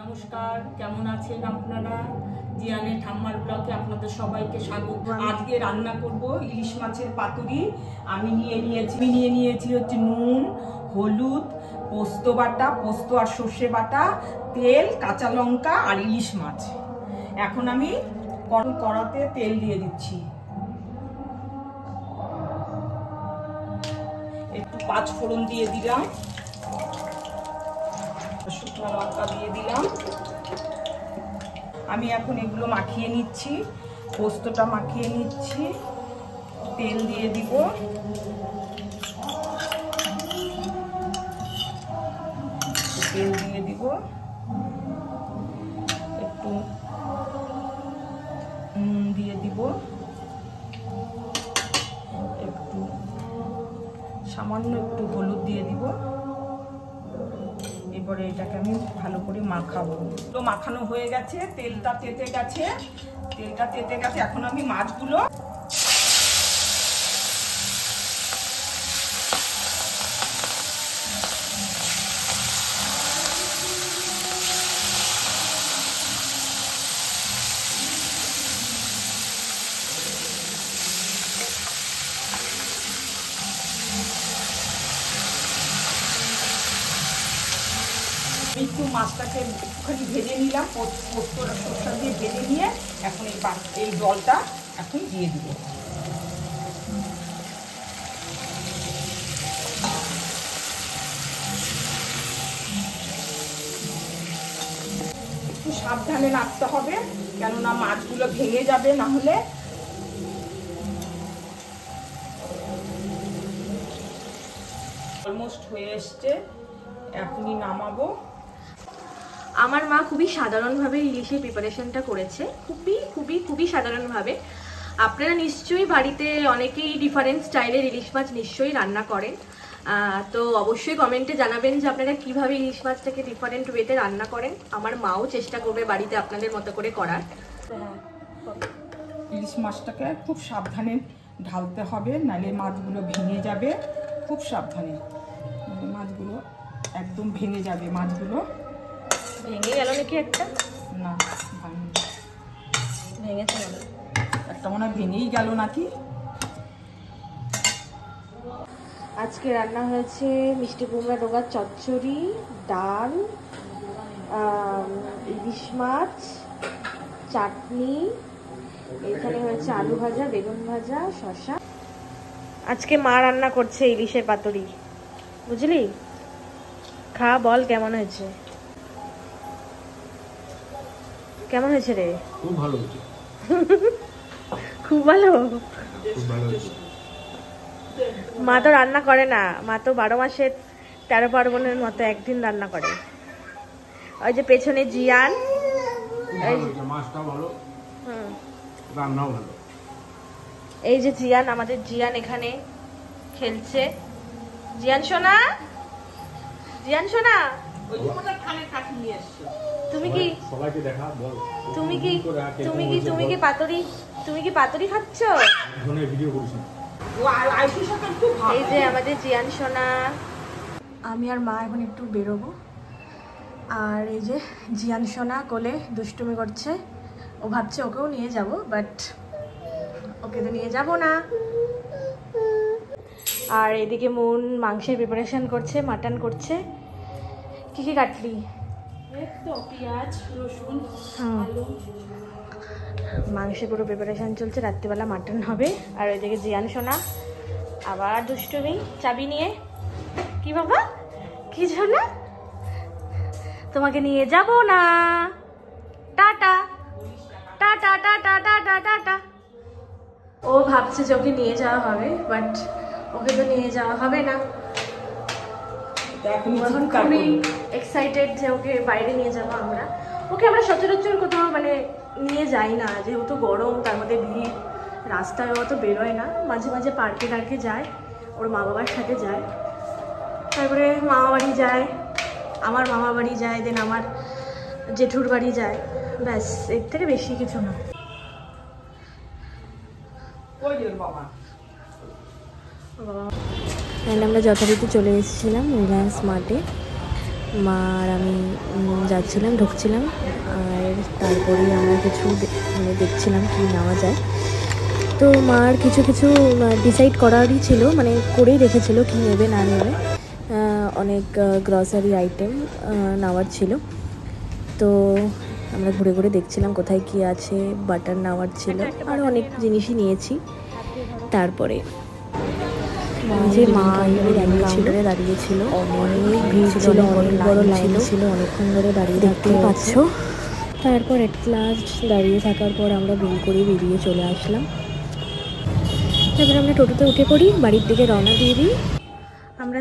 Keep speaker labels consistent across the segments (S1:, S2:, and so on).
S1: নমস্কার, কেমন আছেন আপনারা? জিয়ানের ঠাম্মার ব্লগে আপনাদের সবাইকে স্বাগত। আজকে রান্না করব ইলিশ মাছের পাতুরি। আমি নিয়ে নিয়েছি হচ্ছে নুন, হলুদ, পোস্ত বাটা, পোস্ত আর সর্ষে বাটা, তেল, কাঁচা লঙ্কা আর ইলিশ মাছ। এখন আমি কড়াতে তেল দিয়ে দিচ্ছি। একটু 5 ফোড়ন দিয়ে দিলাম, শুকনো লঙ্কা দিয়ে দিলাম। আমি এখন এগুলো মাখিয়ে নিচ্ছি, পোস্তটা মাখিয়ে নিচ্ছি। তেল দিয়ে দিব, একটু নুন দিয়ে দিব, একটু সামান্য একটু হলুদ দিয়ে দিব। এবারে এটাকে আমি ভালো করে মাখাবো। তো মাখানো হয়ে গেছে, তেলটা তেতে গেছে। এখন আমি মাছগুলো একটু মাছটাকে একটুখানি ভেজে নিলাম, পোস্ত আর সরষা দিয়ে ভেজে নিয়ে এখন এই জলটা এখন দিয়ে দিব। একটু সাবধানে রাখতে হবে, কেননা মাছগুলো ভেঙে যাবে না হলে। অলমোস্ট হয়ে এসছে, এখনই নামাবো।
S2: আমার মা খুবই সাধারণভাবে ইলিশের প্রিপারেশনটা করেছে, খুবই সাধারণভাবে। আপনারা নিশ্চয়ই বাড়িতে অনেকেই ডিফারেন্ট স্টাইলের ইলিশ মাছ নিশ্চয়ই রান্না করেন, তো অবশ্যই কমেন্টে জানাবেন যে আপনারা কিভাবে ইলিশ মাছটাকে ডিফারেন্ট ওয়েতে রান্না করেন। আমার মাও চেষ্টা করবে বাড়িতে আপনাদের মতো করে করার।
S1: ইলিশ মাছটাকে খুব সাবধানে ঢালতে হবে, নাহলে মাছগুলো ভেঙে যাবে। খুব সাবধানে, মাছগুলো একদম ভেঙে যাবে। মাছগুলো
S2: ভেঙে গেল নাকি? একটা
S1: না,
S2: ভেঙেছে,
S1: একটা মনে হয় ভেঙেই গেল নাকি।
S2: আজকে রান্না হয়েছে মিষ্টি কুমড়া ডোগার চচ্চড়ি, ডাল, ইলিশ মাছ, চাটনি, এখানে হয়েছে আলু ভাজা, বেগুন ভাজা, শসা। আজকে মা রান্না করছে ইলিশের পাতুরি, বুঝলি? খা, বল কেমন হয়েছে? কেমন হয়েছে রে?
S3: খুব ভালো হয়েছে।
S2: খুব ভালো। মা তো রান্না করে না, মা তো 12 মাসে 13 পার্বণের মতো একদিন রান্না করে। ওই যে পেছনে জিয়ান,
S3: মাছটাও ভালো, রান্নাও ভালো।
S2: এই যে জিয়ান, আমাদের জিয়ান এখানে খেলছে। জিয়ান সোনা, জিয়ান সোনা, তুমি কি পাতুরি খাচ্ছ? এই যে আমাদের জিয়ান সোনা। আমি আর মা এখন একটু বেরোবো, আর এই যে জিয়ান সোনা কোলে দুষ্টুমি করছে। ও ভাবছে ওকেও নিয়ে যাব, বাট ওকে তো নিয়ে যাব না। আর এদিকে মন মাংসের প্রিপারেশন করছে, মাটন করছে। কি কি কাটলি?
S1: পেঁয়াজ, রসুন, আলু।
S2: মাংসের পুরো প্রিপারেশন চলছে, রাত্রিবেলা মাটন হবে। আর ওইদিকে জিয়ান সোনা আবার দুষ্টুমি চাবি নিয়ে। কি বাবা, কি সোনা, তোমাকে নিয়ে যাব না, tata tata tata tata tata. ও ভাবছে যে ওকে নিয়ে যাওয়া হবে, বাট ওকে তো নিয়ে যাওয়া হবে না। এখন খুবই এক্সাইটেড যে ওকে বাইরে নিয়ে যাবো আমরা। ওকে আমরা সচরাচর কোথাও মানে নিয়ে যাই না, যেহেতু গরম, তার মধ্যে ভিড়, রাস্তায় অত বেরোয় না। মাঝে মাঝে পার্কে টার্কে যায়, ওর মা বাবার সাথে যায়। তারপরে মামা বাড়ি যায়, আমার মামা বাড়ি যায়, দেন আমার জেঠুর বাড়ি যায়, ব্যাস, এর থেকে বেশি কিছু না। আমরা যথারীতি চলে এসেছিলাম রিলায়েন্স মার্টে। মা আর আমি যাচ্ছিলাম, ঢুকছিলাম, আর তারপরেই আমরা কিছু মানে দেখছিলাম কি নেওয়া যায়। তো মার কিছু কিছু ডিসাইড করারই ছিল, মানে করেই রেখেছিল কি নেবে না নেবে। অনেক গ্রসারি আইটেম নেওয়ার ছিল, তো আমরা ঘুরে ঘুরে দেখছিলাম কোথায় কি আছে। বাটার নেওয়ার ছিল, আরও অনেক জিনিসই নিয়েছি। তারপরে যে মা দাঁড়িয়েছিল, অনেক ভিড় ছিল, অনেক বড় লাইন ছিল, অনেকক্ষণ ধরে দাঁড়িয়ে দেখতে পাচ্ছ। তারপর এট লাস্ট দাঁড়িয়ে থাকার পর আমরা বিল করে বেরিয়ে চলে আসলাম। তারপর আমরা টোটোতে উঠে পড়ি, বাড়ির দিকে রওনা দিয়ে দিই। আমরা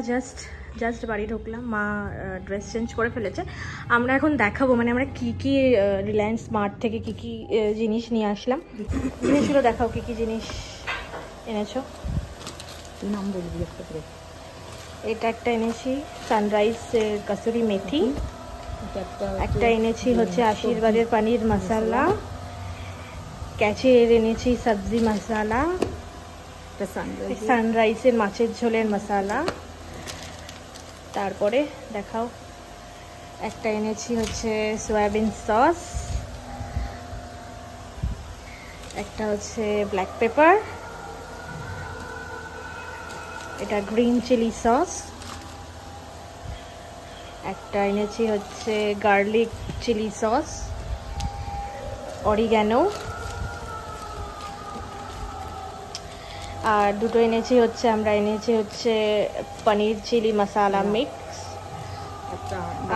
S2: জাস্ট বাড়ি ঢুকলাম, মা ড্রেস চেঞ্জ করে ফেলেছে। আমরা এখন দেখাবো মানে আমরা কি কি রিলায়েন্স স্মার্ট থেকে কি কি জিনিস নিয়ে আসলাম। জিনিসগুলো দেখাও, কি কি জিনিস এনেছো, নাম বলবি একটা করে। এটা একটা এনেছি সানরাইজের কসুরি মেথি, একটা এনেছি হচ্ছে আশীর্বাদের পনির মশলা, ক্যাচের এনেছি সবজি মশলা, সানরাইজের মাছের ঝোলের মশলা। তারপরে দেখাও, একটা এনেছি হচ্ছে সয়াবিন সস, একটা হচ্ছে ব্ল্যাক পেপার, এটা গ্রিন চিলি সস, একটা এনেছি হচ্ছে গার্লিক চিলি সস, অরিগ্যানো, আর দুটো এনেছি হচ্ছে আমরা এনেছি হচ্ছে পনির চিলি মশলা মিক্স,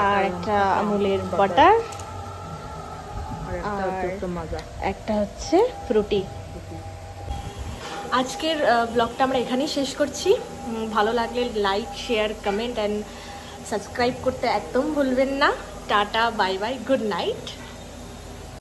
S2: আর একটা আমুলের বাটার, আর একটা হচ্ছে ফ্রুটি। আজকের ব্লগটা আমরা এখানেই শেষ করছি। ভালো লাগলে like, share, comment and subscribe করতে একদম ভুলবেন না। Tata, bye bye, good night.